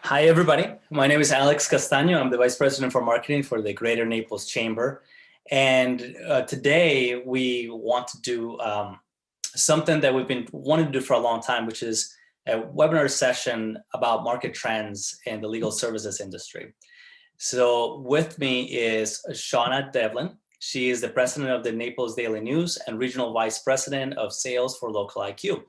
Hi, everybody. My name is Alex Castaño. I'm the Vice President for Marketing for the Greater Naples Chamber. And today we want to do something that we've been wanting to do for a long time, which is a webinar session about market trends in the legal services industry. So with me is Shawna Devlin. She is the President of the Naples Daily News and Regional Vice President of Sales for Local IQ.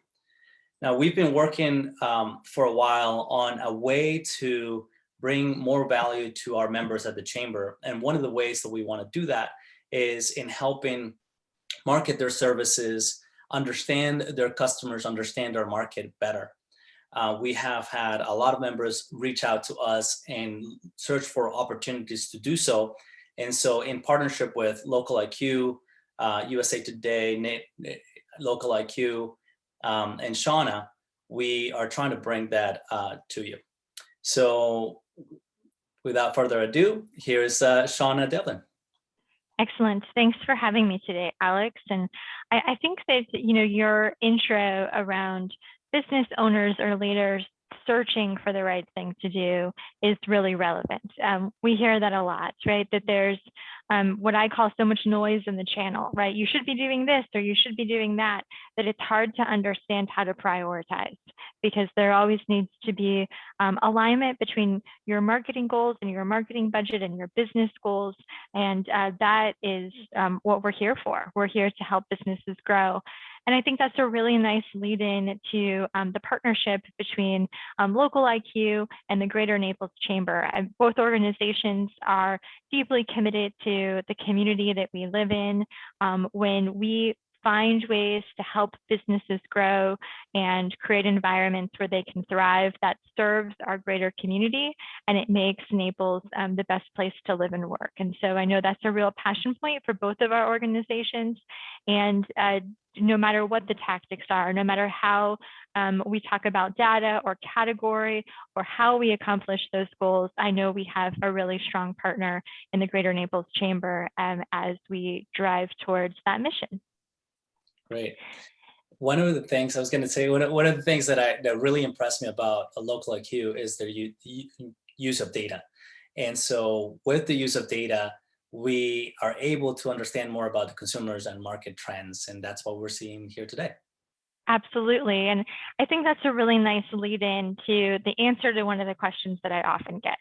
Now, we've been working for a while on a way to bring more value to our members at the Chamber. And one of the ways that we want to do that is in helping market their services, understand their customers, understand our market better. We have had a lot of members reach out to us and search for opportunities to do so. And so in partnership with Local IQ, USA Today, Local IQ, and Shawna, we are trying to bring that to you. So without further ado, here's Shawna Devlin. Excellent. Thanks for having me today, Alex. And I think that, your intro around business owners or leaders searching for the right thing to do is really relevant. We hear that a lot, right? That there's what I call so much noise in the channel, right? You should be doing this or you should be doing that, that it's hard to understand how to prioritize because there always needs to be alignment between your marketing goals and your marketing budget and your business goals. And that is what we're here for. We're here to help businesses grow. And I think that's a really nice lead in to the partnership between Local IQ and the Greater Naples Chamber. Both organizations are deeply committed to the community that we live in. When we find ways to help businesses grow and create environments where they can thrive, that serves our greater community and it makes Naples the best place to live and work. And so I know that's a real passion point for both of our organizations. And no matter what the tactics are, no matter how we talk about data or category or how we accomplish those goals, I know we have a really strong partner in the Greater Naples Chamber as we drive towards that mission. Great. One of the things I was going to say, one of the things that really impressed me about a Local IQ is their use of data. And so with the use of data, we are able to understand more about the consumers and market trends. And that's what we're seeing here today. Absolutely. And I think that's a really nice lead in to the answer to one of the questions that I often get.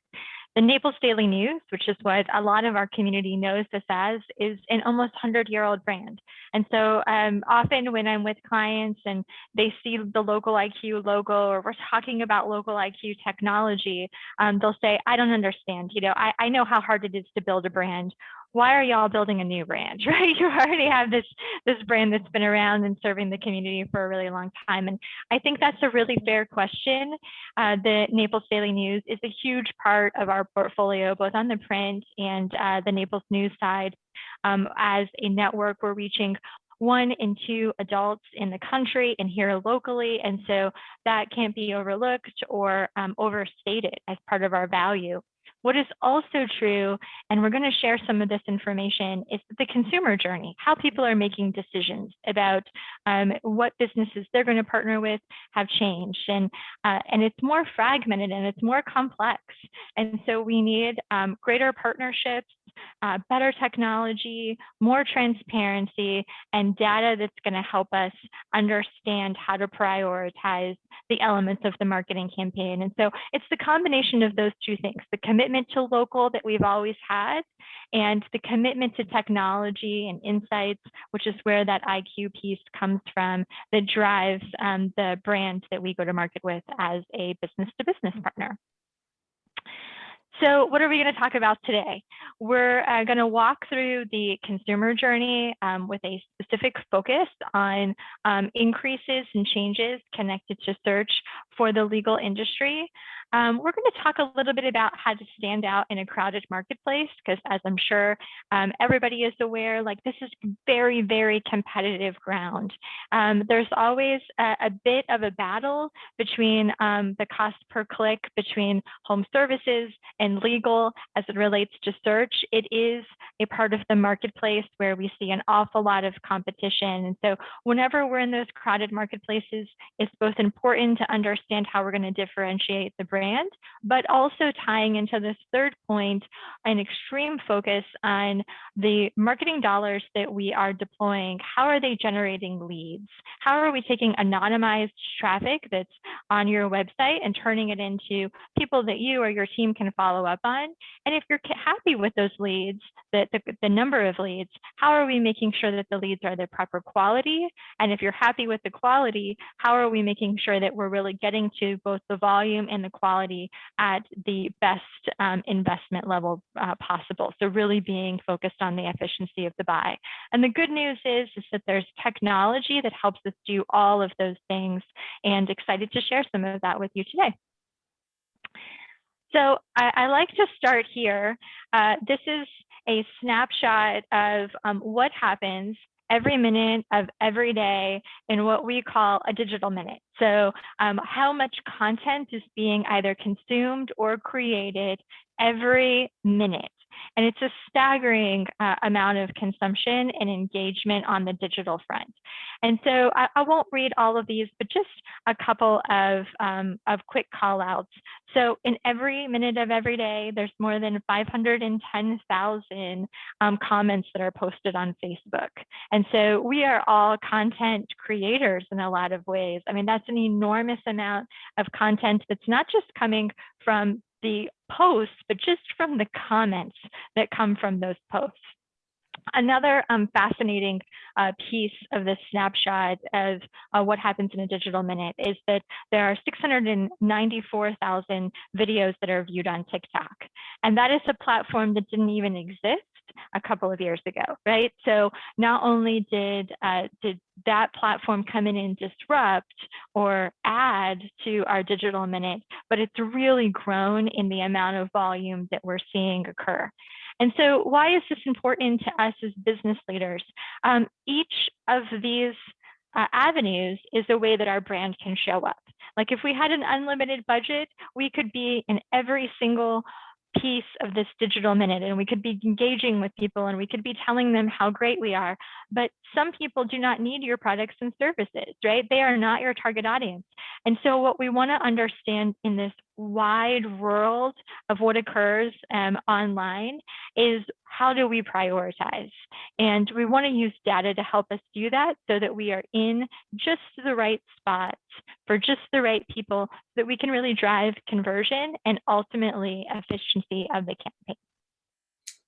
The Naples Daily News, which is what a lot of our community knows this as, is an almost 100-year-old brand. And so often when I'm with clients and they see the Local IQ logo or we're talking about Local IQ technology, they'll say, I don't understand. I know how hard it is to build a brand. Why are y'all building a new brand, right? You already have this brand that's been around and serving the community for a really long time. And I think that's a really fair question. The Naples Daily News is a huge part of our portfolio, both on the print and the Naples News side. As a network, we're reaching 1 in 2 adults in the country and here locally. And so that can't be overlooked or overstated as part of our value. What is also true, and we're going to share some of this information, is the consumer journey, how people are making decisions about what businesses they're going to partner with have changed. And it's more fragmented and it's more complex. And so we need greater partnerships, better technology, more transparency, and data that's going to help us understand how to prioritize the elements of the marketing campaign. And so it's the combination of those two things, the commitment to local that we've always had and the commitment to technology and insights, which is where that IQ piece comes from, that drives the brand that we go to market with as a business-to-business partner. So what are we going to talk about today? We're going to walk through the consumer journey with a specific focus on increases and changes connected to search for the legal industry. We're going to talk a little bit about how to stand out in a crowded marketplace, because as I'm sure everybody is aware, this is very, very competitive ground. There's always a bit of a battle between the cost per click between home services and legal as it relates to search. It is a part of the marketplace where we see an awful lot of competition. And so whenever we're in those crowded marketplaces, it's both important to understand how we're going to differentiate the brand brand, but also tying into this third point, an extreme focus on the marketing dollars that we are deploying. How are they generating leads? How are we taking anonymized traffic that's on your website and turning it into people that you or your team can follow up on? And if you're happy with those leads, the number of leads, how are we making sure that the leads are the proper quality? And if you're happy with the quality, how are we making sure that we're really getting to both the volume and the quality at the best investment level possible? So really being focused on the efficiency of the buy. And the good news is that there's technology that helps us do all of those things, and excited to share some of that with you today. So I like to start here. This is a snapshot of what happens every minute of every day in what we call a digital minute. So how much content is being either consumed or created every minute. And it's a staggering amount of consumption and engagement on the digital front. And so I won't read all of these, but just a couple of quick call outs. So in every minute of every day, there's more than 510,000 comments that are posted on Facebook. And so we are all content creators in a lot of ways. I mean, that's an enormous amount of content that's not just coming from the posts, but just from the comments that come from those posts. Another fascinating piece of this snapshot of what happens in a digital minute is that there are 694,000 videos that are viewed on TikTok. And that is a platform that didn't even exist a couple of years ago, right? So not only did that platform come in and disrupt or add to our digital minute, but it's really grown in the amount of volume that we're seeing occur. And so why is this important to us as business leaders? Each of these avenues is a way that our brand can show up. Like if we had an unlimited budget, we could be in every single piece of this digital minute, and we could be engaging with people, and we could be telling them how great we are. But some people do not need your products and services, right? They are not your target audience. And so what we want to understand in this wide world of what occurs online is, how do we prioritize? And we want to use data to help us do that, so that we are in just the right spots for just the right people, so that we can really drive conversion and ultimately efficiency of the campaign.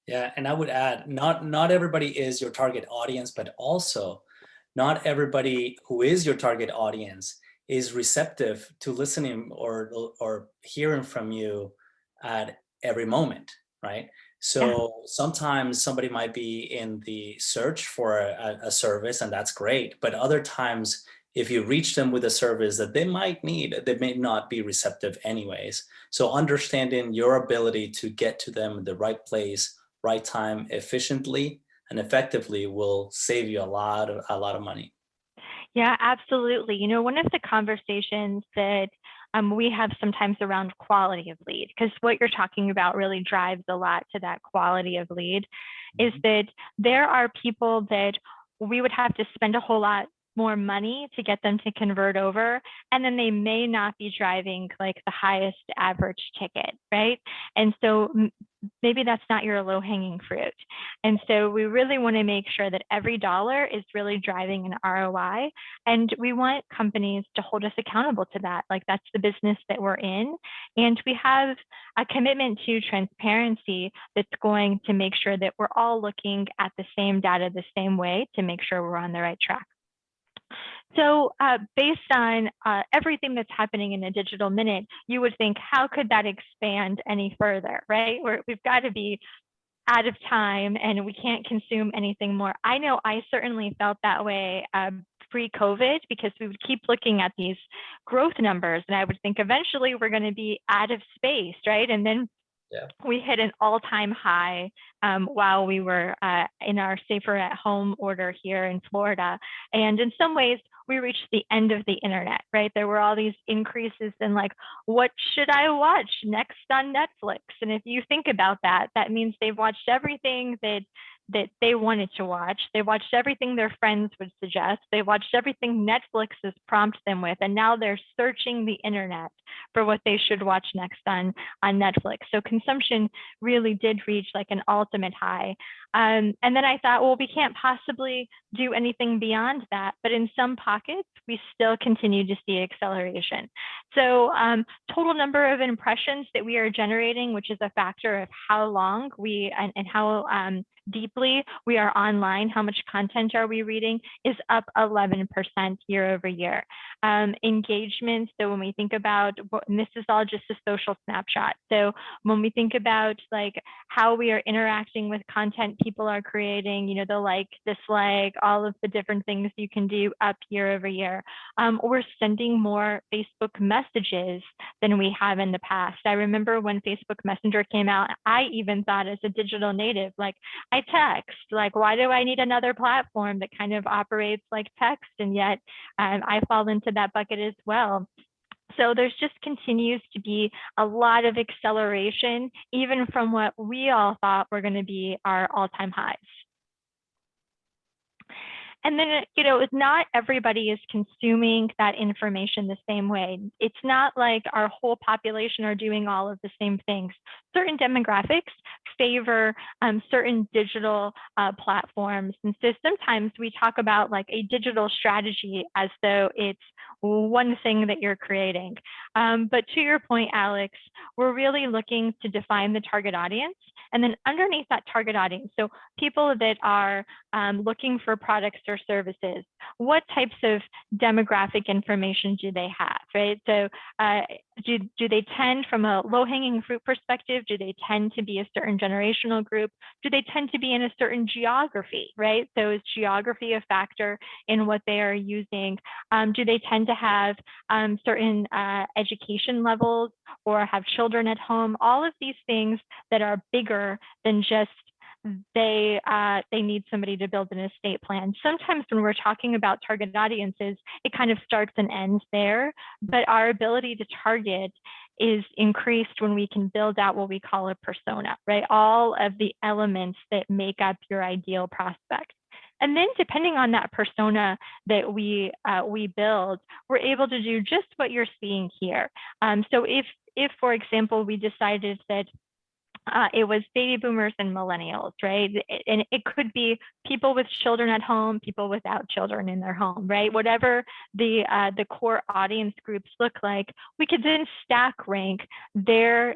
Yeah, and I would add, not everybody is your target audience, but also not everybody who is your target audience is receptive to listening or hearing from you at every moment, right? So sometimes somebody might be in the search for a service, and that's great. But other times, if you reach them with a service that they might need, they may not be receptive anyways. So understanding your ability to get to them in the right place, right time, efficiently and effectively will save you a lot of money. Yeah, absolutely. You know, one of the conversations that we have sometimes around quality of lead, because what you're talking about really drives a lot to that quality of lead, is that there are people that we would have to spend a whole lot more money to get them to convert over, and then they may not be driving like the highest average ticket, right? And so maybe that's not your low-hanging fruit. And so we really want to make sure that every dollar is really driving an ROI, and we want companies to hold us accountable to that. Like, that's the business that we're in, and we have a commitment to transparency that's going to make sure that we're all looking at the same data the same way to make sure we're on the right track. So based on everything that's happening in a digital minute, you would think, how could that expand any further, right? We've got to be out of time and we can't consume anything more. I know I certainly felt that way pre-COVID, because we would keep looking at these growth numbers and I would think eventually we're going to be out of space, right? And then we hit an all-time high while we were in our safer at home order here in Florida. And in some ways, we reached the end of the internet, right? There were all these increases in like, what should I watch next on Netflix? And if you think about that, that means they've watched everything that that they wanted to watch. They watched everything their friends would suggest. They watched everything Netflix has prompted them with, and now they're searching the internet for what they should watch next on Netflix. So consumption really did reach like an ultimate high. And then I thought, well, we can't possibly do anything beyond that. But in some pockets, we still continue to see acceleration. So total number of impressions that we are generating, which is a factor of how long we and how deeply we are online, how much content are we reading, is up 11% year over year. Engagement, so when we think about, and this is all just a social snapshot. So when we think about like how we are interacting with content people are creating, you know, the like, dislike, all of the different things you can do up year over year. We're sending more Facebook messages than we have in the past. I remember when Facebook Messenger came out, I even thought as a digital native, like I text, like why do I need another platform that kind of operates like text? And yet I fall into that bucket as well. So there's just continues to be a lot of acceleration, even from what we all thought were going to be our all-time highs. And then, you know, not everybody is consuming that information the same way. It's not like our whole population are doing all of the same things. Certain demographics favor certain digital platforms. And so sometimes we talk about like a digital strategy as though it's one thing that you're creating. But to your point, Alex, we're really looking to define the target audience. And then underneath that target audience, so people that are looking for products or services, what types of demographic information do they have, right? So do they tend, from a low-hanging fruit perspective, do they tend to be a certain generational group? Do they tend to be in a certain geography, right? So is geography a factor in what they are using? Do they tend to have certain education levels or have children at home? All of these things that are bigger than just they need somebody to build an estate plan. Sometimes when we're talking about target audiences, it kind of starts and ends there, but our ability to target is increased when we can build out what we call a persona, right? All of the elements that make up your ideal prospect. And then depending on that persona that we build, we're able to do just what you're seeing here. So if, for example, we decided that it was baby boomers and millennials, right? And it could be people with children at home, people without children in their home, right? Whatever the core audience groups look like, we could then stack rank their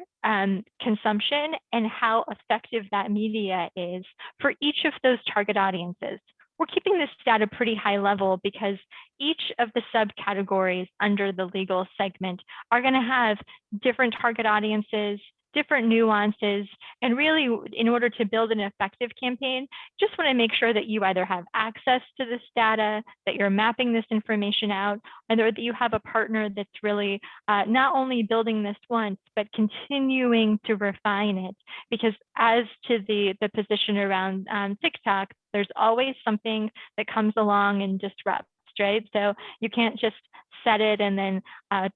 consumption and how effective that media is for each of those target audiences. We're keeping this at a pretty high level because each of the subcategories under the legal segment are going to have different target audiences, different nuances, and really, in order to build an effective campaign, just want to make sure that you either have access to this data, that you're mapping this information out, or that you have a partner that's really not only building this once, but continuing to refine it. Because as to the position around TikTok, there's always something that comes along and disrupts, right? So you can't just set it and then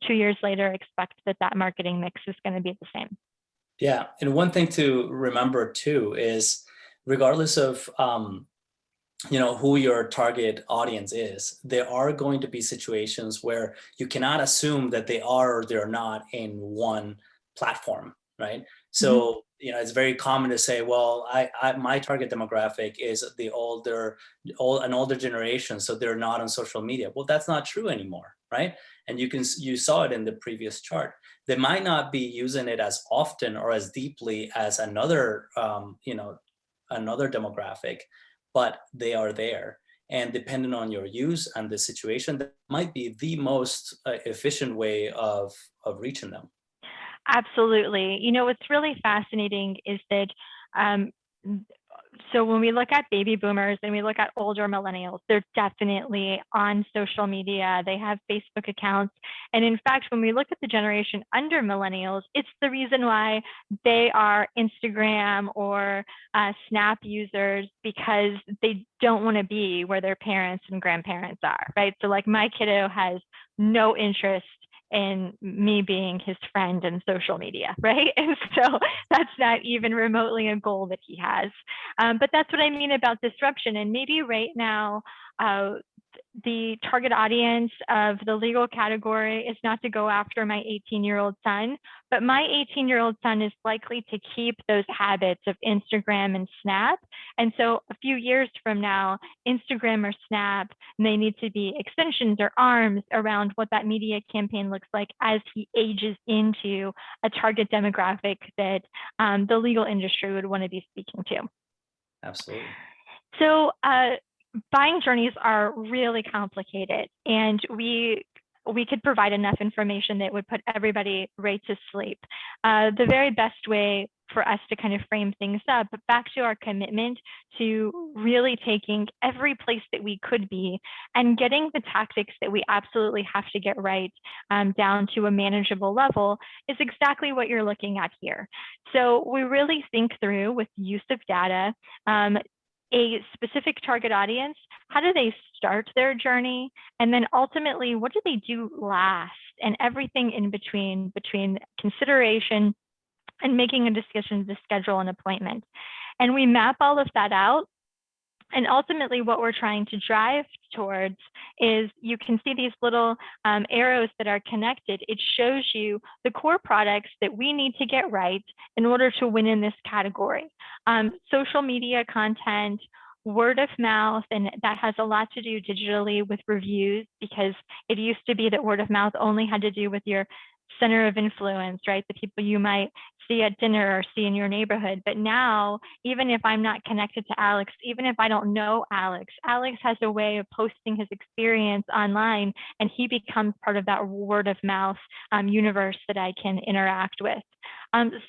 2 years later expect that marketing mix is going to be the same. Yeah, and one thing to remember too is, regardless of who your target audience is, there are going to be situations where you cannot assume that they are or they're not in one platform, right? So it's very common to say, well, my target demographic is an older generation, so they're not on social media. Well, that's not true anymore, right? And you saw it in the previous chart. They might not be using it as often or as deeply as another demographic, but they are there. And depending on your use and the situation, that might be the most efficient way of reaching them. Absolutely. You know, what's really fascinating is that so when we look at baby boomers and we look at older millennials, they're definitely on social media. They have Facebook accounts. And in fact, when we look at the generation under millennials, it's the reason why they are Instagram or Snap users, because they don't want to be where their parents and grandparents are, right? So like my kiddo has no interest in me being his friend in social media, right? And so that's not even remotely a goal that he has. But that's what I mean about disruption. And maybe right now, the target audience of the legal category is not to go after my 18-year-old son, but my 18-year-old son is likely to keep those habits of Instagram and Snap. And so a few years from now, Instagram or Snap may need to be extensions or arms around what that media campaign looks like as he ages into a target demographic that the legal industry would want to be speaking to. Absolutely. So buying journeys are really complicated, and we could provide enough information that would put everybody right to sleep. The very best way for us to kind of frame things up, back to our commitment to really taking every place that we could be and getting the tactics that we absolutely have to get right down to a manageable level, is exactly what you're looking at here. So we really think through, with use of data, a specific target audience, how do they start their journey? And then ultimately, what do they do last? And everything in between consideration and making a decision to schedule an appointment. And we map all of that out. And ultimately, what we're trying to drive towards is, you can see these little arrows that are connected. It shows you the core products that we need to get right in order to win in this category. Social media content, word of mouth, and that has a lot to do digitally with reviews, because it used to be that word of mouth only had to do with your center of influence, right? The people you might see at dinner or see in your neighborhood. But now, even if I'm not connected to Alex, even if I don't know Alex, Alex has a way of posting his experience online, and he becomes part of that word of mouth universe that I can interact with.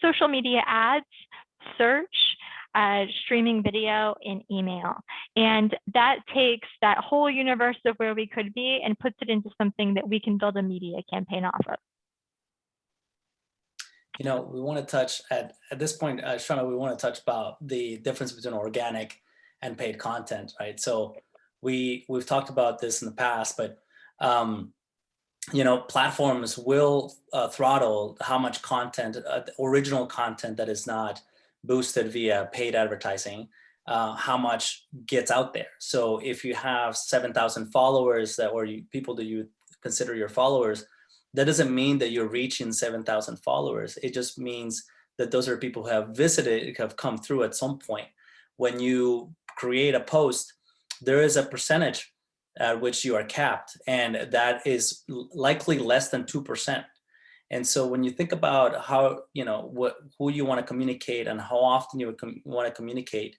Social media ads, search, streaming video, and email. And that takes that whole universe of where we could be and puts it into something that we can build a media campaign off of. You know, we want to touch at this point, Shawna, we want to touch about the difference between organic and paid content, right? So we've talked about this in the past, but you know, platforms will throttle how much content, original content that is not boosted via paid advertising, how much gets out there. So if you have 7,000 followers people that you consider your followers, that doesn't mean that you're reaching 7,000 followers. It just means that those are people who have visited, have come through at some point. When you create a post, there is a percentage at which you are capped, and that is likely less than 2%. And so when you think about how, you know, who you want to communicate and how often you want to communicate,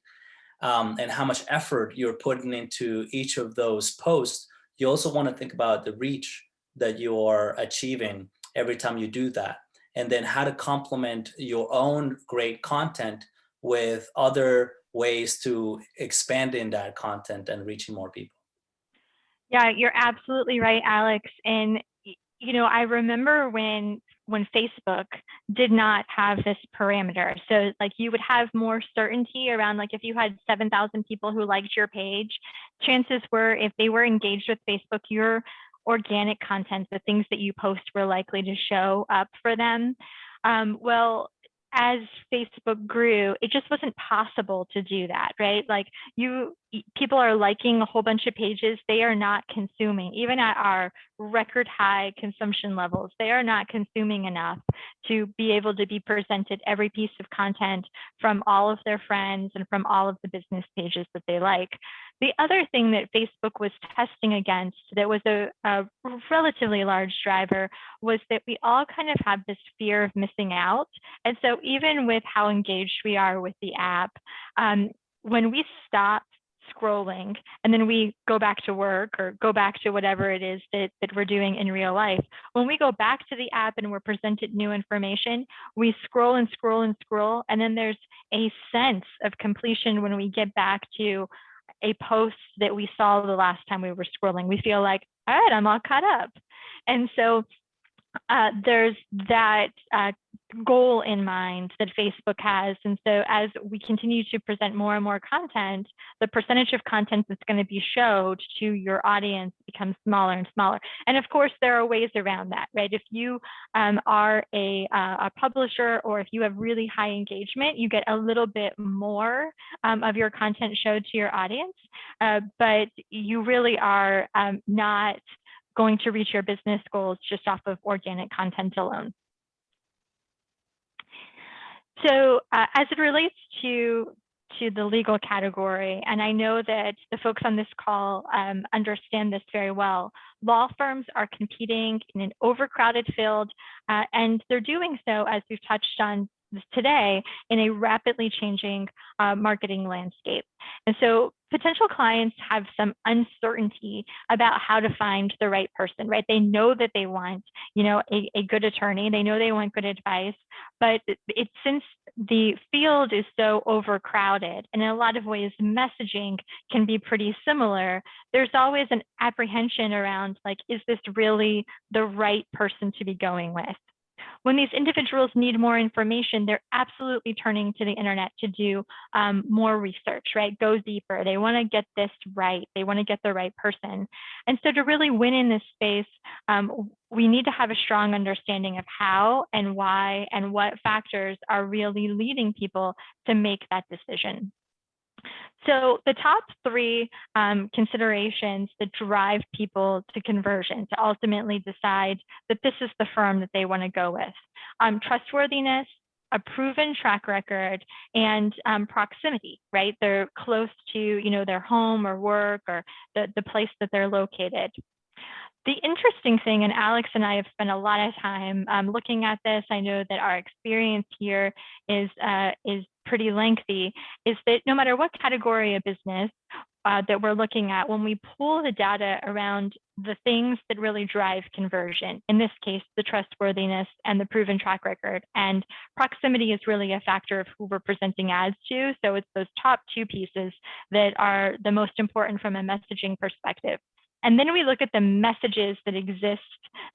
and how much effort you're putting into each of those posts, you also want to think about the reach that you're achieving every time you do that. And then how to complement your own great content with other ways to expand in that content and reaching more people. Yeah, you're absolutely right, Alex. And you know, I remember when Facebook did not have this parameter. So like, you would have more certainty around, like, if you had 7,000 people who liked your page, chances were, if they were engaged with Facebook, your organic content, the things that you post, were likely to show up for them. Well, as Facebook grew, it just wasn't possible to do that, right? Like, people are liking a whole bunch of pages, they are not consuming. Even at our record high consumption levels, they are not consuming enough to be able to be presented every piece of content from all of their friends and from all of the business pages that they like. The other thing that Facebook was testing against, that was a relatively large driver, was that we all kind of have this fear of missing out. And so even with how engaged we are with the app, when we stop scrolling and then we go back to work or go back to whatever it is that we're doing in real life, when we go back to the app and we're presented new information, we scroll and scroll and scroll. And then there's a sense of completion when we get back to a post that we saw the last time we were scrolling. We feel like, all right, I'm all caught up. And so there's that goal in mind that Facebook has. And so as we continue to present more and more content, the percentage of content that's going to be showed to your audience becomes smaller and smaller. And of course, there are ways around that, right? If you are a publisher, or if you have really high engagement, you get a little bit more of your content showed to your audience, but you really are not going to reach your business goals just off of organic content alone. So as it relates to the legal category, and I know that the folks on this call understand this very well, law firms are competing in an overcrowded field, and they're doing so, as we've touched on today, in a rapidly changing marketing landscape. And so potential clients have some uncertainty about how to find the right person, right? They know that they want, a good attorney. They know they want good advice, but since the field is so overcrowded, and in a lot of ways messaging can be pretty similar, there's always an apprehension around, like, is this really the right person to be going with? When these individuals need more information, they're absolutely turning to the internet to do more research, right? Go deeper. They want to get this right. They want to get the right person. And so to really win in this space, we need to have a strong understanding of how and why and what factors are really leading people to make that decision. So the top three considerations that drive people to conversion, to ultimately decide that this is the firm that they want to go with: trustworthiness, a proven track record, and proximity, right? They're close to, their home or work or the place that they're located. The interesting thing, and Alex and I have spent a lot of time looking at this, I know that our experience here is pretty lengthy, is that no matter what category of business that we're looking at, when we pull the data around the things that really drive conversion, in this case, the trustworthiness and the proven track record, and proximity is really a factor of who we're presenting ads to. So it's those top two pieces that are the most important from a messaging perspective. And then we look at the messages that exist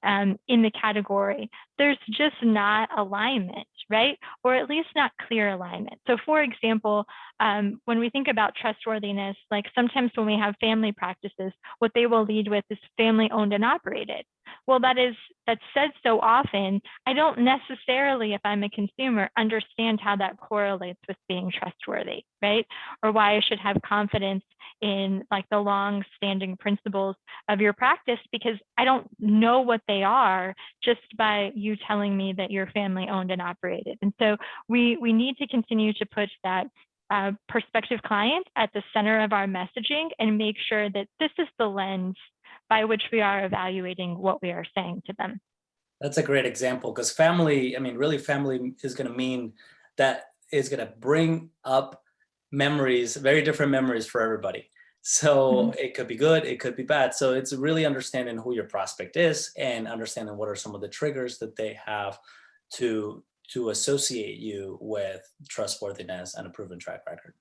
in the category. There's just not alignment, right? Or at least not clear alignment. So for example, when we think about trustworthiness, like sometimes when we have family practices, what they will lead with is family owned and operated. Well, that's said so often, I don't necessarily, if I'm a consumer, understand how that correlates with being trustworthy, right? Or why I should have confidence in, like, the long-standing principles of your practice, because I don't know what they are just by you telling me that you're family owned and operated. And so we need to continue to put that prospective client at the center of our messaging and make sure that this is the lens by which we are evaluating what we are saying to them. That's a great example, because family, really family is going to mean that is going to bring up memories, very different memories for everybody. So it could be good, it could be bad. So it's really understanding who your prospect is and understanding what are some of the triggers that they have to associate you with trustworthiness and a proven track record.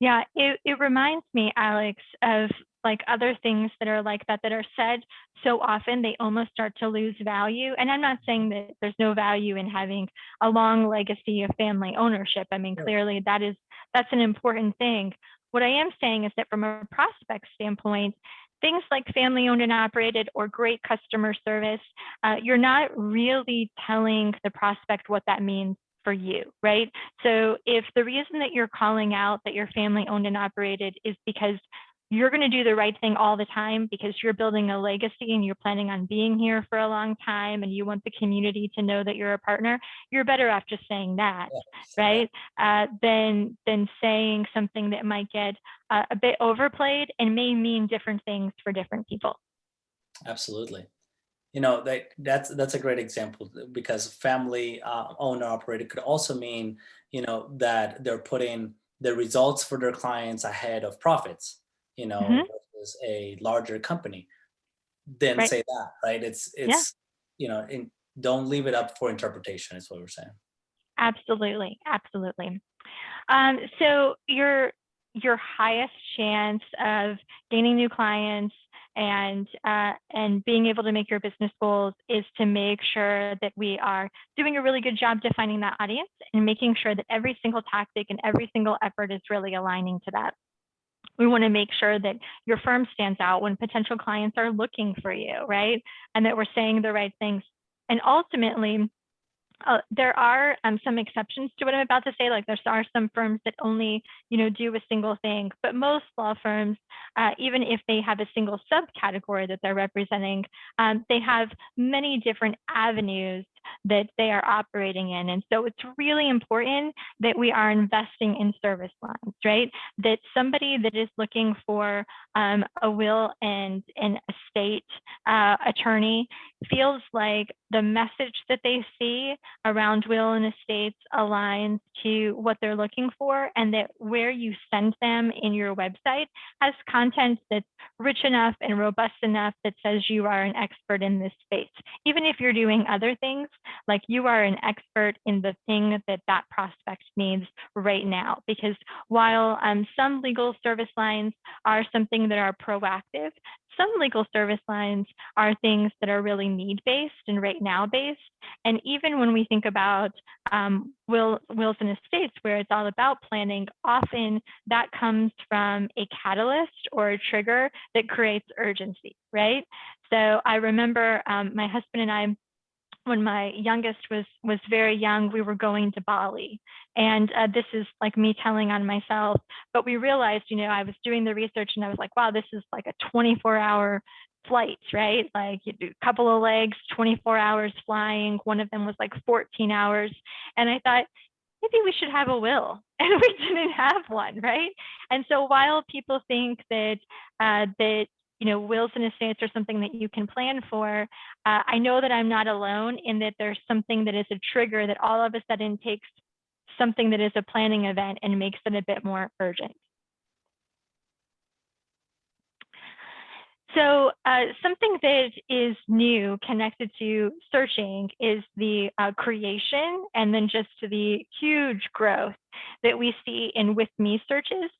Yeah, it reminds me, Alex, of like other things that are like that are said so often they almost start to lose value. And I'm not saying that there's no value in having a long legacy of family ownership. Clearly that's an important thing. What I am saying is that from a prospect standpoint, things like family owned and operated or great customer service, you're not really telling the prospect what that means for you, right? So if the reason that you're calling out that you're family owned and operated is because you're going to do the right thing all the time because you're building a legacy and you're planning on being here for a long time and you want the community to know that you're a partner, you're better off just saying that, right? Than saying something that might get a bit overplayed and may mean different things for different people. Absolutely. That's a great example, because family owned or operated could also mean, that they're putting the results for their clients ahead of profits, versus a larger company. Then say that, right? It's don't leave it up for interpretation, is what we're saying. Absolutely. So your highest chance of gaining new clients, and being able to make your business goals is to make sure that we are doing a really good job defining that audience and making sure that every single tactic and every single effort is really aligning to that. We want to make sure that your firm stands out when potential clients are looking for you, right? And that we're saying the right things. And ultimately, there are some exceptions to what I'm about to say. Like there are some firms that only, do a single thing, but most law firms, even if they have a single subcategory that they're representing, they have many different avenues that they are operating in. And so it's really important that we are investing in service lines, right? That somebody that is looking for a will and an estate attorney feels like the message that they see around will and estates aligns to what they're looking for, and that where you send them in your website has content that's rich enough and robust enough that says you are an expert in this space. Even if you're doing other things, like you are an expert in the thing that that prospect needs right now. Because while some legal service lines are something that are proactive, some legal service lines are things that are really need-based and right now-based. And even when we think about wills and estates, where it's all about planning, often that comes from a catalyst or a trigger that creates urgency, right? So I remember my husband and I, when my youngest was very young, we were going to Bali. And this is like me telling on myself, but we realized, I was doing the research and I was like, wow, this is like a 24-hour flight, right? Like you do a couple of legs, 24 hours flying. One of them was like 14 hours. And I thought, maybe we should have a will. And we didn't have one, right? And so while people think that wills and estates are something that you can plan for, I know that I'm not alone in that there's something that is a trigger that all of a sudden takes something that is a planning event and makes it a bit more urgent. So something that is new connected to searching is the creation and then just the huge growth that we see in with me searches.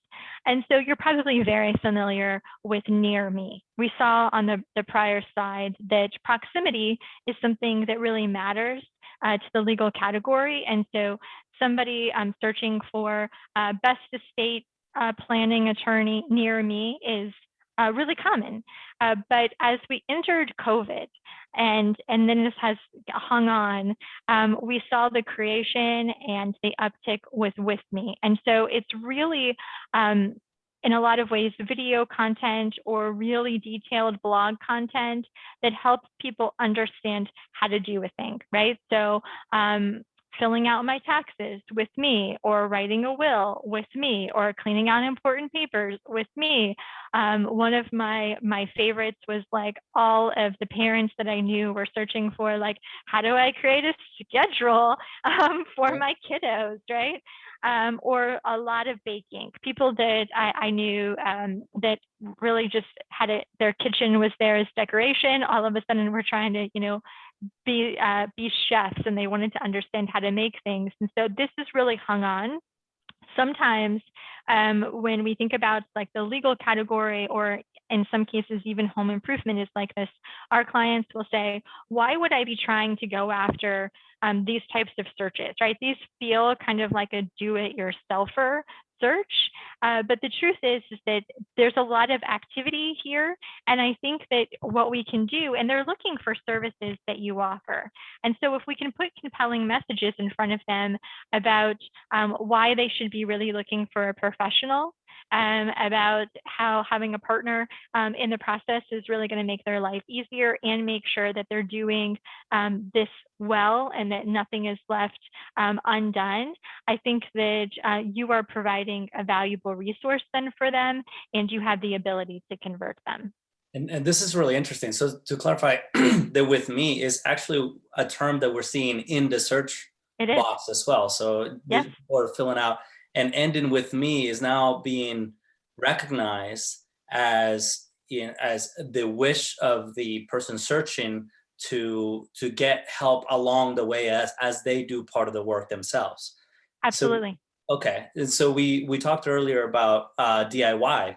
And so you're probably very familiar with near me. We saw on the prior slide that proximity is something that really matters to the legal category. And so somebody searching for best estate planning attorney near me is really common. But as we entered COVID and then this has hung on, we saw the creation and the uptick with me. And so it's really, in a lot of ways, video content or really detailed blog content that helps people understand how to do a thing, right? So filling out my taxes with me, or writing a will with me, or cleaning out important papers with me. One of my favorites was like all of the parents that I knew were searching for, like, how do I create a schedule for my kiddos, right? Or a lot of baking. People that I knew that really just had it, their kitchen was there as decoration. All of a sudden we're trying to, be chefs, and they wanted to understand how to make things. And so this is really hung on. Sometimes when we think about like the legal category, or in some cases even home improvement is like this, our clients will say, why would I be trying to go after these types of searches, right? These feel kind of like a do-it-yourselfer search. But the truth is that there's a lot of activity here. And I think that what we can do, and they're looking for services that you offer. And so if we can put compelling messages in front of them about why they should be really looking for a professional, about how having a partner in the process is really going to make their life easier and make sure that they're doing this well and that nothing is left undone. I think that you are providing a valuable resource then for them, and you have the ability to convert them. And this is really interesting. So to clarify, the with me is actually a term that we're seeing in the search box as well. So yes. People are filling out, and ending with me is now being recognized as the wish of the person searching to get help along the way as they do part of the work themselves. Absolutely. So, okay. And so we talked earlier about DIY.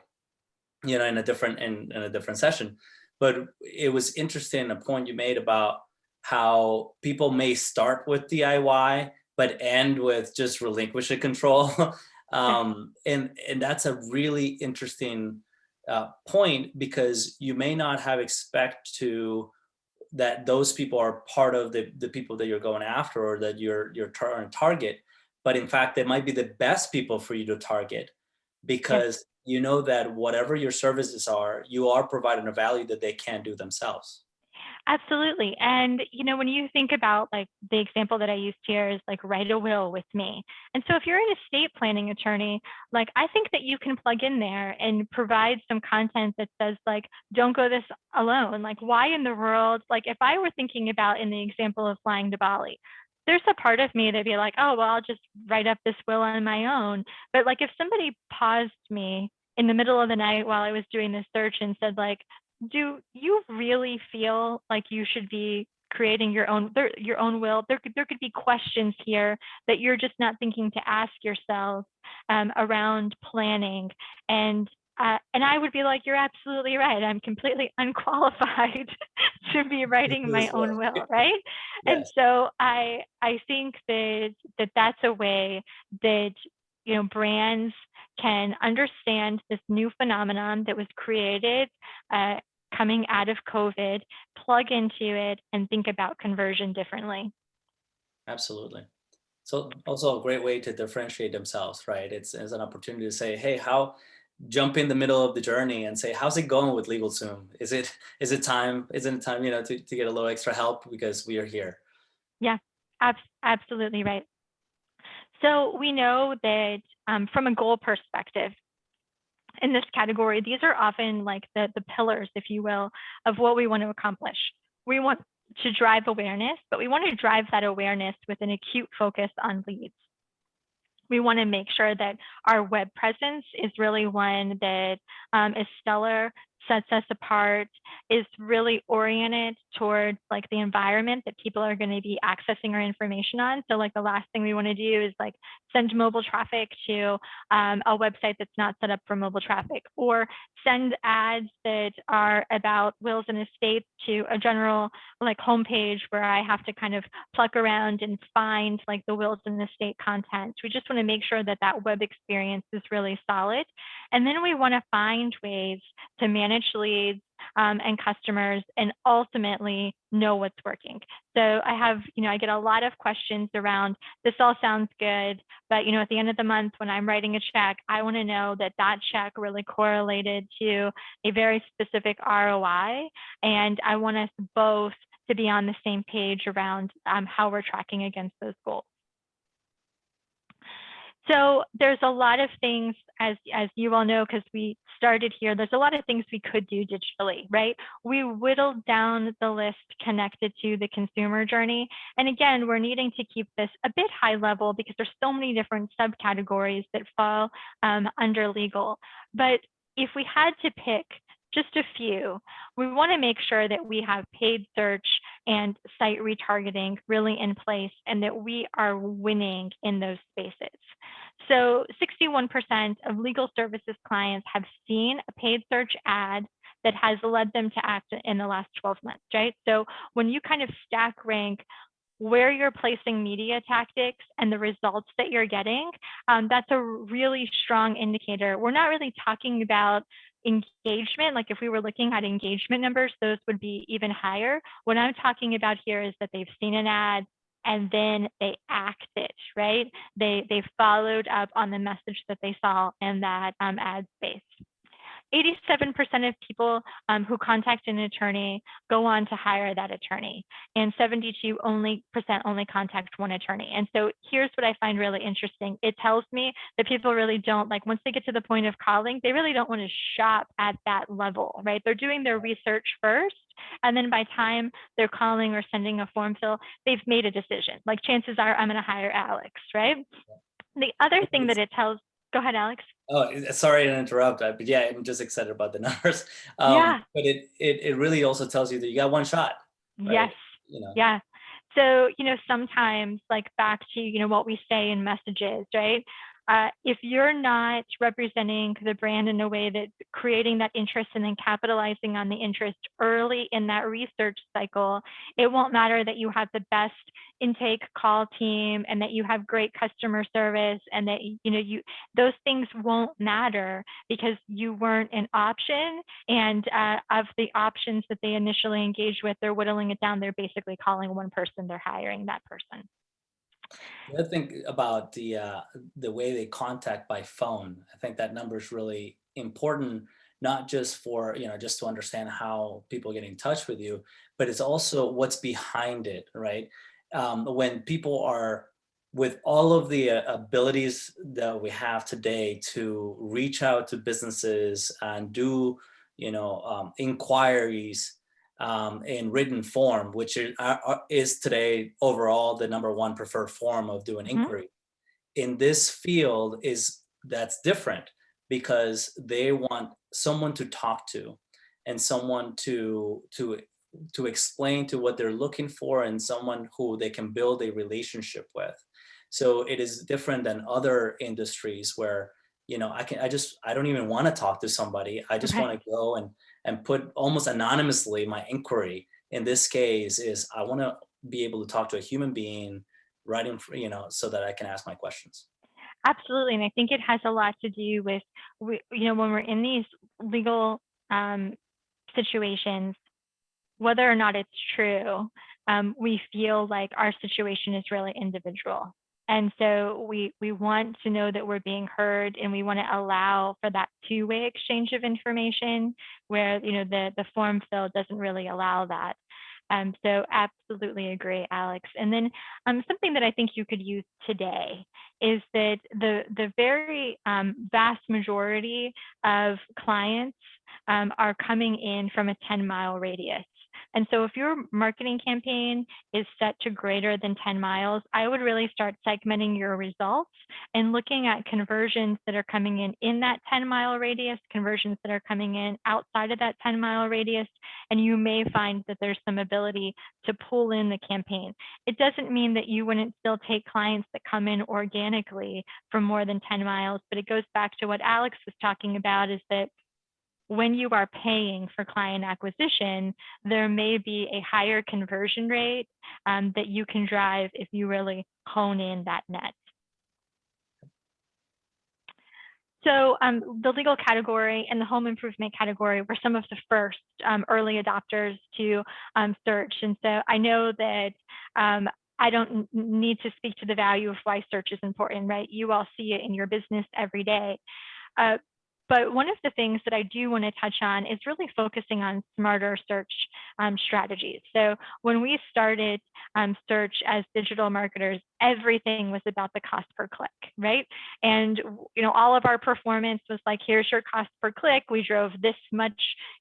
in a different in a different session. But it was interesting a point you made about how people may start with DIY but end with just relinquish control. Yes. And that's a really interesting point, because you may not have expect to that those people are part of the people that you're going after, or that you're trying to target, but in fact they might be the best people for you to target, Yes. because you know that whatever your services are, you are providing a value that they can't do themselves. Absolutely. And, when you think about like the example that I used here is like write a will with me. And so if you're an estate planning attorney, like I think that you can plug in there and provide some content that says like, don't go this alone. Like why in the world, like if I were thinking about in the example of flying to Bali, there's a part of me that'd be like, oh, well, I'll just write up this will on my own. But like if somebody paused me in the middle of the night while I was doing this search and said like, do you really feel like you should be creating your own will? There could be questions here that you're just not thinking to ask yourself around planning, and I would be like, you're absolutely right. I'm completely unqualified to be writing my This own will. will, right? And Yes, so I think that that's a way that brands can understand this new phenomenon that was created uh, coming out of COVID, plug into it, and think about conversion differently. absolutely. So also a great way to differentiate themselves, right? It's an opportunity to say, hey, how jump in the middle of the journey and say, how's it going with LegalZoom? Is it time? Isn't it time, to get a little extra help, because we are here. Yeah, absolutely right. So we know that from a goal perspective, in this category, these are often like the pillars, if you will, of what we want to accomplish. We want to drive awareness, but we want to drive that awareness with an acute focus on leads. We want to make sure that our web presence is really one that is stellar, sets us apart, is really oriented towards like the environment that people are going to be accessing our information on. So like the last thing we want to do is like send mobile traffic to a website that's not set up for mobile traffic, or send ads that are about wills and estates to a general like homepage where I have to kind of pluck around and find like the wills and estate content. We just want to make sure that that web experience is really solid. And then we want to find ways to manage leads and customers and ultimately know what's working. So I get a lot of questions around this all sounds good, but at the end of the month when I'm writing a check, I want to know that that check really correlated to a very specific ROI. And I want us both to be on the same page around how we're tracking against those goals. So there's a lot of things, as you all know, because we started here, there's a lot of things we could do digitally, right? We whittled down the list connected to the consumer journey. And again, we're needing to keep this a bit high level because there's so many different subcategories that fall under legal. But if we had to pick just a few, we want to make sure that we have paid search and site retargeting really in place and that we are winning in those spaces. So 61% of legal services clients have seen a paid search ad that has led them to act in the last 12 months, right? So when you kind of stack rank where you're placing media tactics and the results that you're getting, that's a really strong indicator. We're not really talking about engagement. Like if we were looking at engagement numbers, those would be even higher. What I'm talking about here is that they've seen an ad and then they acted, right? They followed up on the message that they saw in that ad space. 87% of people who contact an attorney go on to hire that attorney, and 72% only contact one attorney. And so here's what I find really interesting. It tells me that people really don't, like once they get to the point of calling, they really don't want to shop at that level, right? They're doing their research first, and then by time they're calling or sending a form fill, they've made a decision. Like chances are I'm going to hire Alex, right? The other thing that it tells, go ahead, Alex. Oh, sorry to interrupt, but yeah, I'm just excited about the numbers. Yeah. But it really also tells you that you got one shot, right? Yes. You know, Yeah. So, sometimes like back to, what we say in messages, right? if you're not representing the brand in a way that creating that interest and then capitalizing on the interest early in that research cycle, it won't matter that you have the best intake call team and that you have great customer service and that those things won't matter because you weren't an option. And of the options that they initially engage with, they're whittling it down. They're basically calling one person, they're hiring that person. The other thing about the way they contact by phone, I think that number is really important, not just for, just to understand how people get in touch with you, but it's also what's behind it, right? When people are with all of the abilities that we have today to reach out to businesses and do, inquiries in written form, which is today overall the number one preferred form of doing Mhm. inquiry. In this field that's different because they want someone to talk to and someone to explain to what they're looking for and someone who they can build a relationship with. So it is different than other industries where I don't even want to talk to somebody. I just want Right. to go and put almost anonymously my inquiry. In this case is I want to be able to talk to a human being right in so that I can ask my questions. Absolutely. And I think it has a lot to do with, when we're in these legal um, situations, whether or not it's true, we feel like our situation is really individual. And so we want to know that we're being heard and we want to allow for that two-way exchange of information where, the form fill doesn't really allow that. So absolutely agree, Alex. And then something that I think you could use today is that the very vast majority of clients are coming in from a 10-mile radius. And so if your marketing campaign is set to greater than 10 miles, I would really start segmenting your results and looking at conversions that are coming in that 10-mile radius, conversions that are coming in outside of that 10-mile radius, and you may find that there's some ability to pull in the campaign. It doesn't mean that you wouldn't still take clients that come in organically from more than 10 miles, but it goes back to what Alex was talking about, is that when you are paying for client acquisition, there may be a higher conversion rate that you can drive if you really hone in that net. So the legal category and the home improvement category were some of the first early adopters to search. And so I know that I don't need to speak to the value of why search is important, right? You all see it in your business every day. But one of the things that I do want to touch on is really focusing on smarter search strategies. So when we started search as digital marketers, everything was about the cost per click, right? And all of our performance was like, here's your cost per click. We drove this much,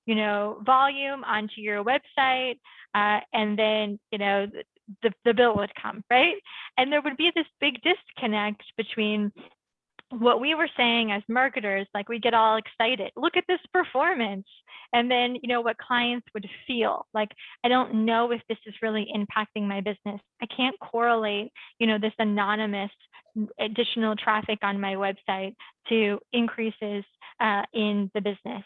volume onto your website, and then the bill would come, right? And there would be this big disconnect between what we were saying as marketers, like we get all excited, look at this performance. And then, what clients would feel like, I don't know if this is really impacting my business. I can't correlate, this anonymous additional traffic on my website to increases in the business.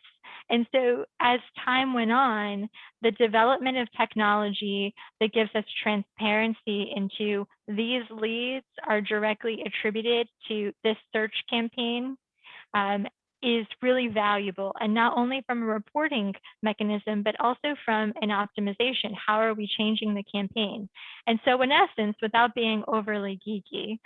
And so as time went on, the development of technology that gives us transparency into these leads are directly attributed to this search campaign is really valuable. And not only from a reporting mechanism, but also from an optimization. How are we changing the campaign? And so in essence, without being overly geeky,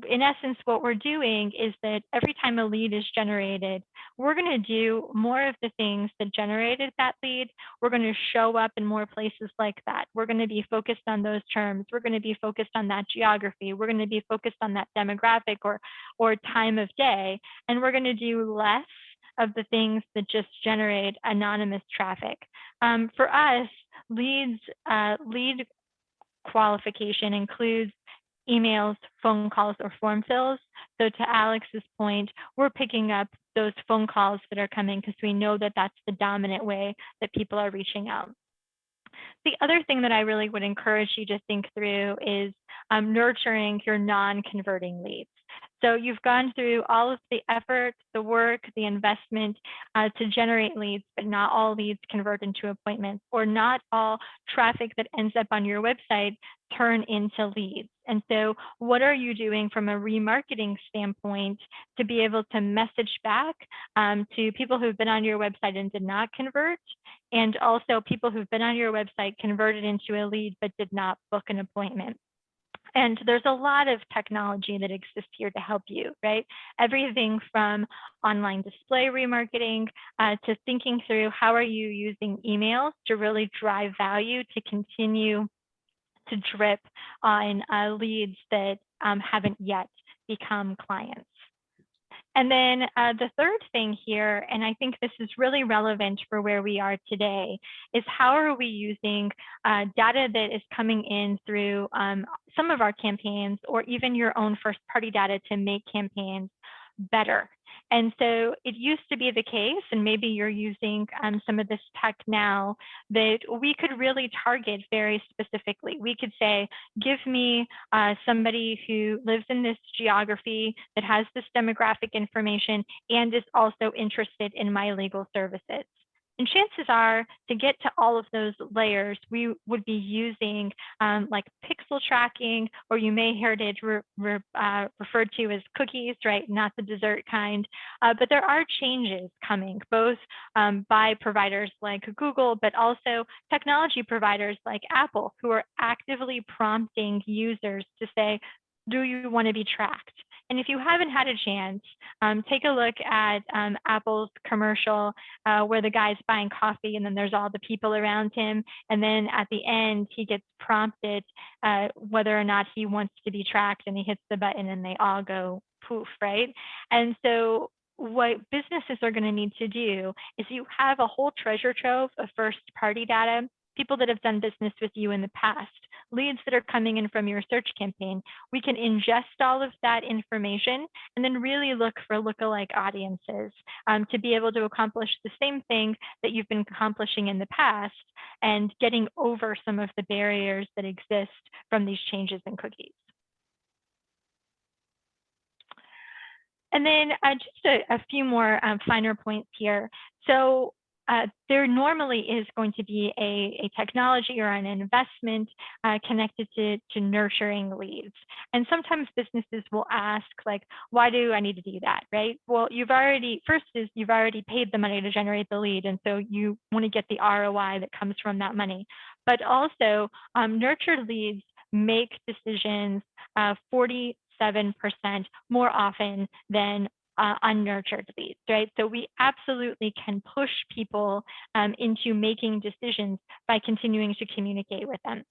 in essence, what we're doing is that every time a lead is generated, we're going to do more of the things that generated that lead. We're going to show up in more places like that. We're going to be focused on those terms. We're going to be focused on that geography. We're going to be focused on that demographic or time of day. And we're going to do less of the things that just generate anonymous traffic. For us, lead qualification includes emails, phone calls, or form fills. So to Alex's point, we're picking up those phone calls that are coming because we know that that's the dominant way that people are reaching out. The other thing that I really would encourage you to think through is nurturing your non-converting leads. So you've gone through all of the effort, the work, the investment to generate leads, but not all leads convert into appointments, or not all traffic that ends up on your website turn into leads. And so what are you doing from a remarketing standpoint to be able to message back to people who've been on your website and did not convert, and also people who've been on your website, converted into a lead, but did not book an appointment? And there's a lot of technology that exists here to help you, right? Everything from online display remarketing to thinking through how are you using emails to really drive value to continue to drip on leads that haven't yet become clients. And then the third thing here, and I think this is really relevant for where we are today, is how are we using data that is coming in through some of our campaigns, or even your own first party data, to make campaigns better. And so it used to be the case, and maybe you're using some of this tech now, that we could really target very specifically. We could say, give me somebody who lives in this geography, that has this demographic information, and is also interested in my legal services. And chances are, to get to all of those layers, we would be using like pixel tracking, or you may hear it referred to as cookies, right? Not the dessert kind. But there are changes coming, both by providers like Google, but also technology providers like Apple, who are actively prompting users to say, do you want to be tracked? And if you haven't had a chance, take a look at Apple's commercial where the guy's buying coffee, and then there's all the people around him. And then at the end, he gets prompted whether or not he wants to be tracked, and he hits the button and they all go poof, right? And so what businesses are going to need to do is, you have a whole treasure trove of first party data, people that have done business with you in the past, leads that are coming in from your search campaign. We can ingest all of that information and then really look for lookalike audiences to be able to accomplish the same thing that you've been accomplishing in the past, and getting over some of the barriers that exist from these changes in cookies. And then just a few more finer points here. So there normally is going to be a technology or an investment connected to nurturing leads. And sometimes businesses will ask, like, why do I need to do that, right? Well, you've already paid the money to generate the lead, and so you want to get the ROI that comes from that money. But also, nurtured leads make decisions 47% more often than unnurtured leads, right? So we absolutely can push people into making decisions by continuing to communicate with them.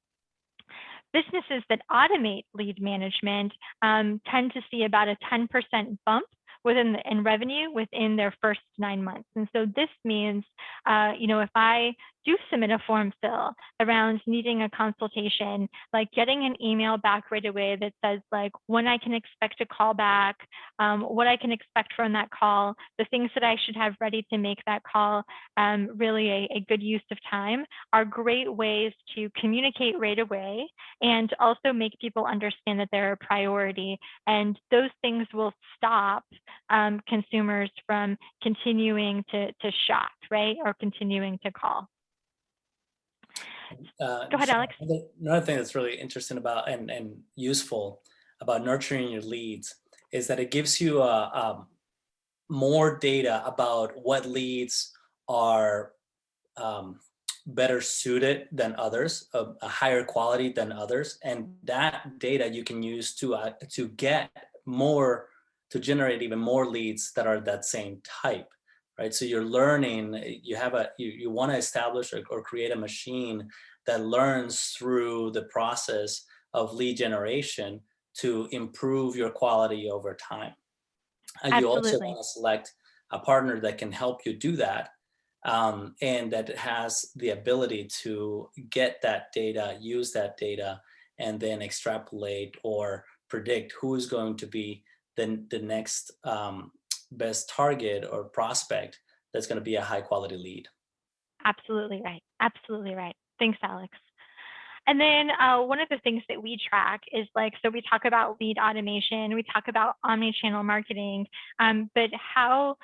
Businesses that automate lead management tend to see about a 10% bump in revenue within their first 9 months. And so this means, if I do submit a form fill around needing a consultation, like getting an email back right away that says, like, when I can expect a call back, what I can expect from that call, the things that I should have ready to make that call really a good use of time, are great ways to communicate right away, and also make people understand that they're a priority. And those things will stop consumers from continuing to shop, right? Or continuing to call. Go ahead, Alex. Another thing that's really interesting about and useful about nurturing your leads is that it gives you more data about what leads are better suited than others, a higher quality than others, and that data you can use to get more, to generate even more leads that are that same type, right? So you're learning, you want to establish or create a machine that learns through the process of lead generation to improve your quality over time. And you also want to select a partner that can help you do that, and that has the ability to get that data, use that data, and then extrapolate or predict who is going to be the next best target or prospect that's going to be a high quality lead. Absolutely right. Absolutely right. Thanks, Alex. And then one of the things that we track is like, so we talk about lead automation, we talk about omni-channel marketing, but how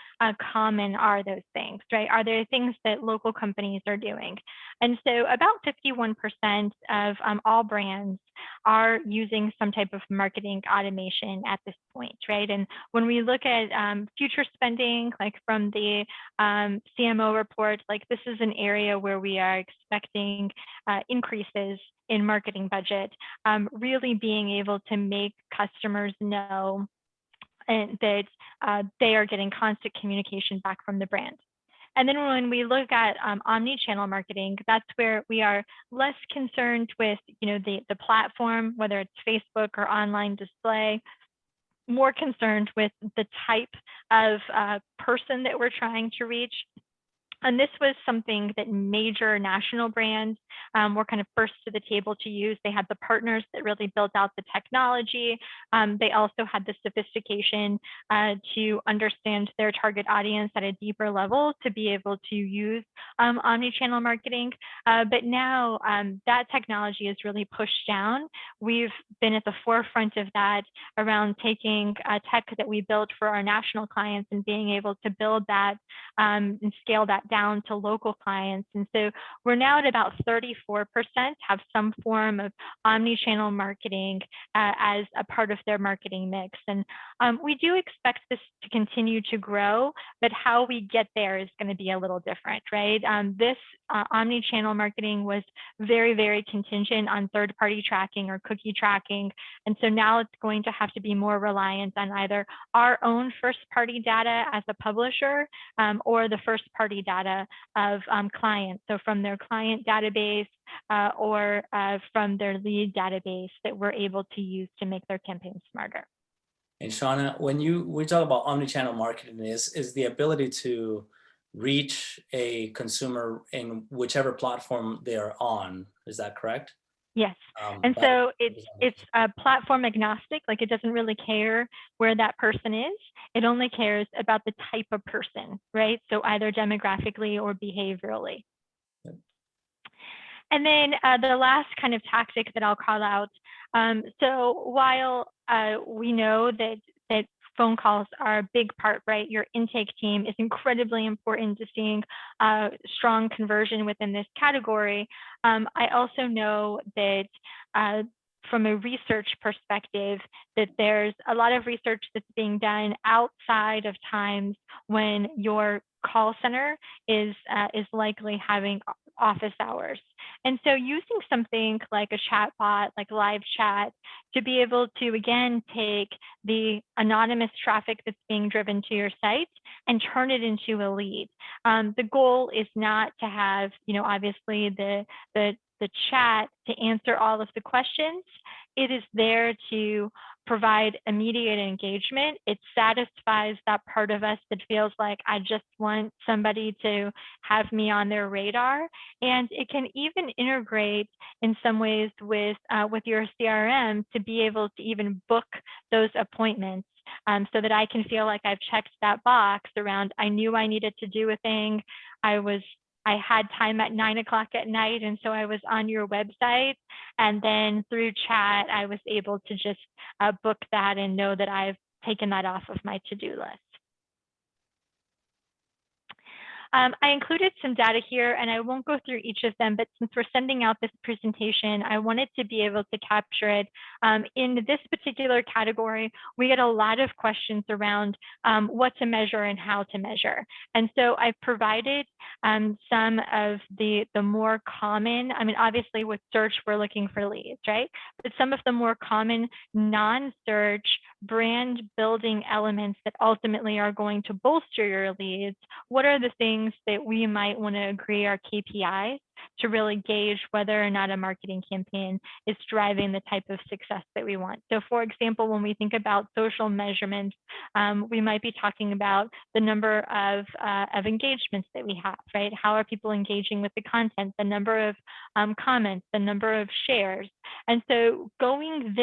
common are those things, right? Are there things that local companies are doing? And so about 51% of all brands are using some type of marketing automation at this point, right? And when we look at future spending, like from the CMO report, like this is an area where we are expecting increases in marketing budget, really being able to make customers know and that they are getting constant communication back from the brand. And then when we look at omni-channel marketing, that's where we are less concerned with, the platform, whether it's Facebook or online display, more concerned with the type of person that we're trying to reach. And this was something that major national brands were kind of first to the table to use. They had the partners that really built out the technology. They also had the sophistication to understand their target audience at a deeper level to be able to use omni-channel marketing. But now that technology is really pushed down. We've been at the forefront of that around taking tech that we built for our national clients and being able to build that and scale that down to local clients. And so we're now at about 34% have some form of omni-channel marketing as a part of their marketing mix. And we do expect this to continue to grow, but how we get there is going to be a little different, right? This omni-channel marketing was very, very contingent on third-party tracking or cookie tracking. And so now it's going to have to be more reliant on either our own first-party data as a publisher or the first-party data of clients. So from their client database or from their lead database that we're able to use to make their campaigns smarter. And Shawna, when we talk about omnichannel marketing, is the ability to reach a consumer in whichever platform they are on. Is that correct? Yes. And so it's platform agnostic, like it doesn't really care where that person is. It only cares about the type of person, right? So either demographically or behaviorally. Yep. And then the last kind of tactic that I'll call out. So while we know that phone calls are a big part, right? Your intake team is incredibly important to seeing strong conversion within this category. I also know that from a research perspective, that there's a lot of research that's being done outside of times when your call center is likely having office hours. And so using something like a chat bot, like live chat, to be able to, again, take the anonymous traffic that's being driven to your site and turn it into a lead. The goal is not to have, obviously the chat to answer all of the questions. It is there to provide immediate engagement. It satisfies that part of us that feels like I just want somebody to have me on their radar. And it can even integrate in some ways with your CRM to be able to even book those appointments. So that I can feel like I've checked that box around, I knew I needed to do a thing. I had time at 9 o'clock at night, and so I was on your website. And then through chat, I was able to just book that and know that I've taken that off of my to-do list. I included some data here, and I won't go through each of them, but since we're sending out this presentation, I wanted to be able to capture it. In this particular category, we get a lot of questions around what to measure and how to measure. And so I've provided some of the more common, obviously with search, we're looking for leads, right? But some of the more common non-search brand building elements that ultimately are going to bolster your leads. What are the things that we might want to agree are KPIs to really gauge whether or not a marketing campaign is driving the type of success that we want? So for example, when we think about social measurements, we might be talking about the number of engagements that we have, right? How are people engaging with the content, the number of comments, the number of shares. And so going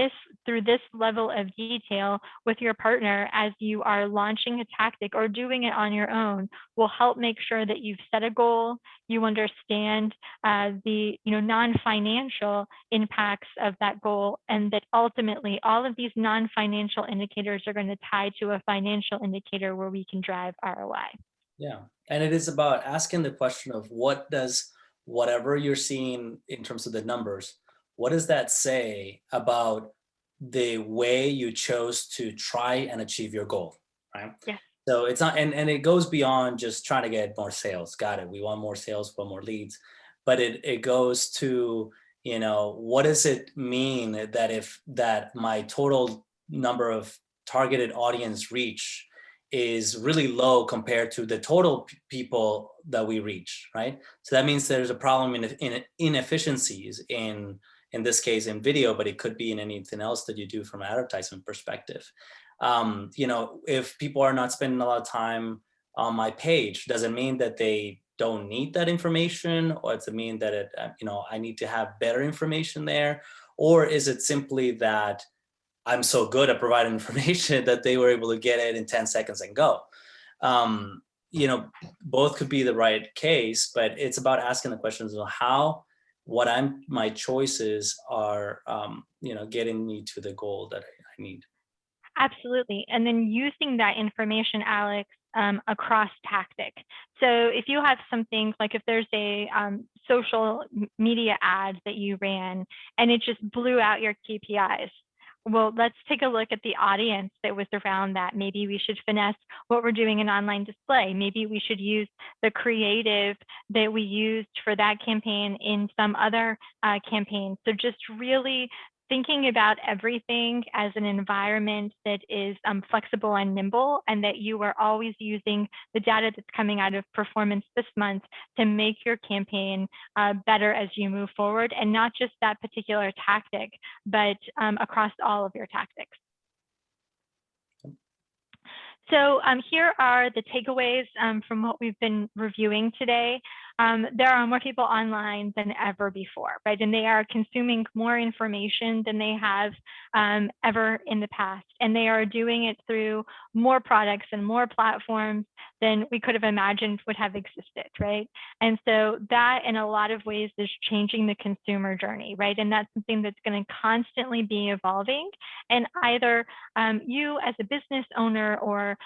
through this level of detail with your partner as you are launching a tactic or doing it on your own will help make sure that you've set a goal, you understand the non-financial impacts of that goal, and that ultimately all of these non-financial indicators are going to tie to a financial indicator where we can drive ROI. Yeah. And it is about asking the question of what does whatever you're seeing in terms of the numbers, what does that say about the way you chose to try and achieve your goal, right? Yes. So it's not, and it goes beyond just trying to get more sales. Got it. We want more sales, we want more leads, but it goes to, what does it mean that if that my total number of targeted audience reach is really low compared to the total people that we reach, right? So that means there's a problem in inefficiencies in this case in video, but it could be in anything else that you do from an advertisement perspective. If people are not spending a lot of time on my page, does it mean that they don't need that information, or does it mean that I need to have better information there, or is it simply that I'm so good at providing information that they were able to get it in 10 seconds and go? Both could be the right case, but it's about asking the questions of how my choices are, getting me to the goal that I need. Absolutely. And then using that information, Alex, across tactic. So if you have something like if there's a social media ad that you ran and it just blew out your KPIs, well, let's take a look at the audience that was around that. Maybe we should finesse what we're doing in online display. Maybe we should use the creative that we used for that campaign in some other campaign. So just really thinking about everything as an environment that is flexible and nimble, and that you are always using the data that's coming out of performance this month to make your campaign better as you move forward, and not just that particular tactic, but across all of your tactics. So here are the takeaways from what we've been reviewing today. There are more people online than ever before, right? And they are consuming more information than they have ever in the past. And they are doing it through more products and more platforms than we could have imagined would have existed, right? And so that in a lot of ways is changing the consumer journey, right? And that's something that's going to constantly be evolving. And either you as a business owner or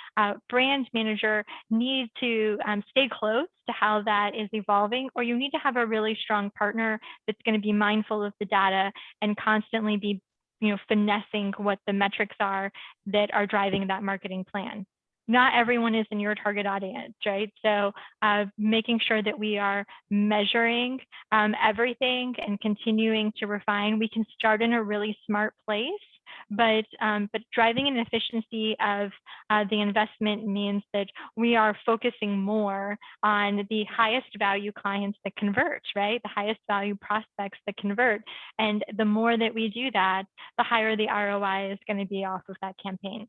brand manager need to stay close to how that is evolving, or you need to have a really strong partner that's going to be mindful of the data and constantly be finessing what the metrics are that are driving that marketing plan. Not everyone is in your target audience, right? So making sure that we are measuring everything and continuing to refine. We can start in a really smart place, but driving an efficiency of the investment means that we are focusing more on the highest value clients that convert, right? The highest value prospects that convert. And the more that we do that, the higher the ROI is going to be off of that campaign.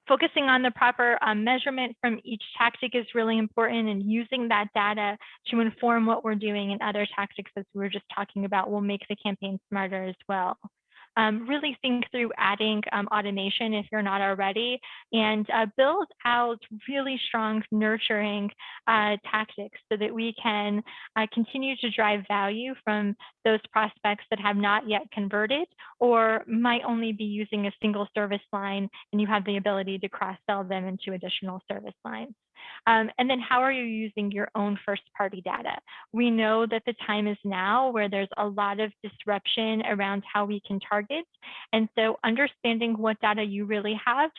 Focusing on the proper measurement from each tactic is really important, and using that data to inform what we're doing in other tactics, as we were just talking about, will make the campaign smarter as well. Really think through adding automation if you're not already, and build out really strong nurturing tactics so that we can continue to drive value from those prospects that have not yet converted or might only be using a single service line, and you have the ability to cross-sell them into additional service lines. And then how are you using your own first-party data? We know that the time is now where there's a lot of disruption around how we can target. And so understanding what data you really have,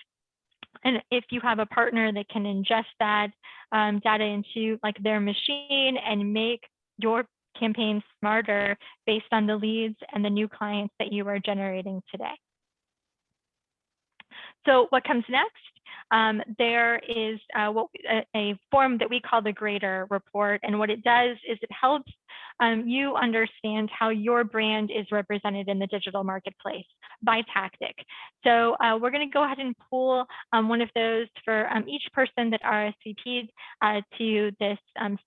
and if you have a partner that can ingest that data into like their machine and make your campaign smarter based on the leads and the new clients that you are generating today. So what comes next? There is a form that we call the Grader Report. And what it does is it helps you understand how your brand is represented in the digital marketplace by tactic. So we're going to go ahead and pull one of those for each person that RSVP'd to this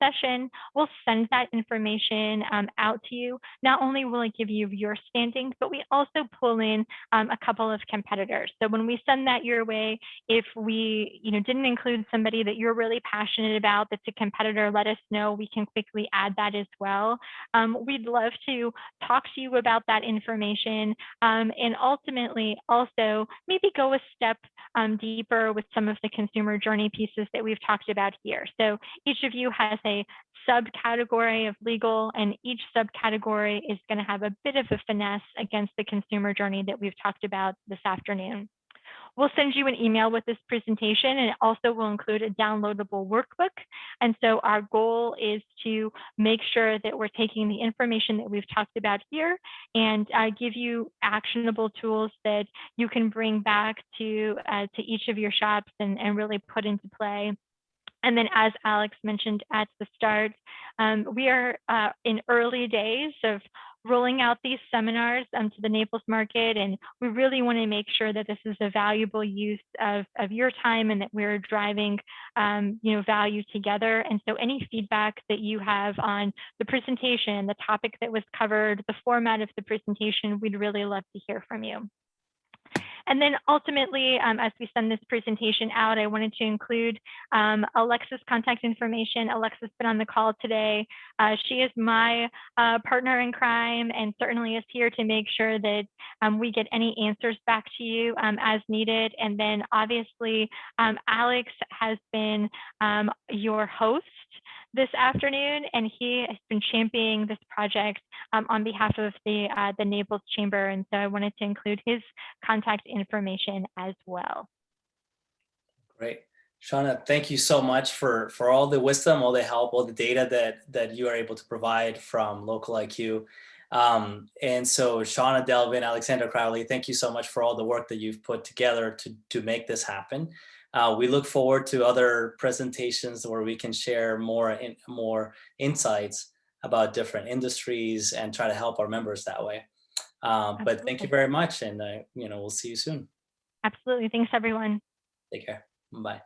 session. We'll send that information out to you. Not only will it give you your standings, but we also pull in a couple of competitors. So when we send that your way, if we didn't include somebody that you're really passionate about that's a competitor, let us know. We can quickly add that as well. well. We'd love to talk to you about that information, and ultimately also maybe go a step deeper with some of the consumer journey pieces that we've talked about here. So each of you has a subcategory of legal, and each subcategory is going to have a bit of a finesse against the consumer journey that we've talked about this afternoon. We'll send you an email with this presentation, and it also will include a downloadable workbook. And so our goal is to make sure that we're taking the information that we've talked about here and give you actionable tools that you can bring back to each of your shops and really put into play. And then, as Alex mentioned at the start, we are in early days of rolling out these seminars to the Naples market, and we really want to make sure that this is a valuable use of your time and that we're driving value together. And so any feedback that you have on the presentation, the topic that was covered, the format of the presentation, we'd really love to hear from you. And then ultimately, as we send this presentation out, I wanted to include Alexa's contact information. Alexa's been on the call today. She is my partner in crime and certainly is here to make sure that we get any answers back to you as needed. And then obviously, Alex has been your host this afternoon, and he has been championing this project on behalf of the Naples Chamber. And so I wanted to include his contact information as well. Great. Shawna, thank you so much for all the wisdom, all the help, all the data that you are able to provide from Local IQ. And so Shawna, Devlin, Alexander Crowley, thank you so much for all the work that you've put together to make this happen. We look forward to other presentations where we can share more insights about different industries and try to help our members that way. But thank you very much, and we'll see you soon. Absolutely. Thanks, everyone. Take care. Bye.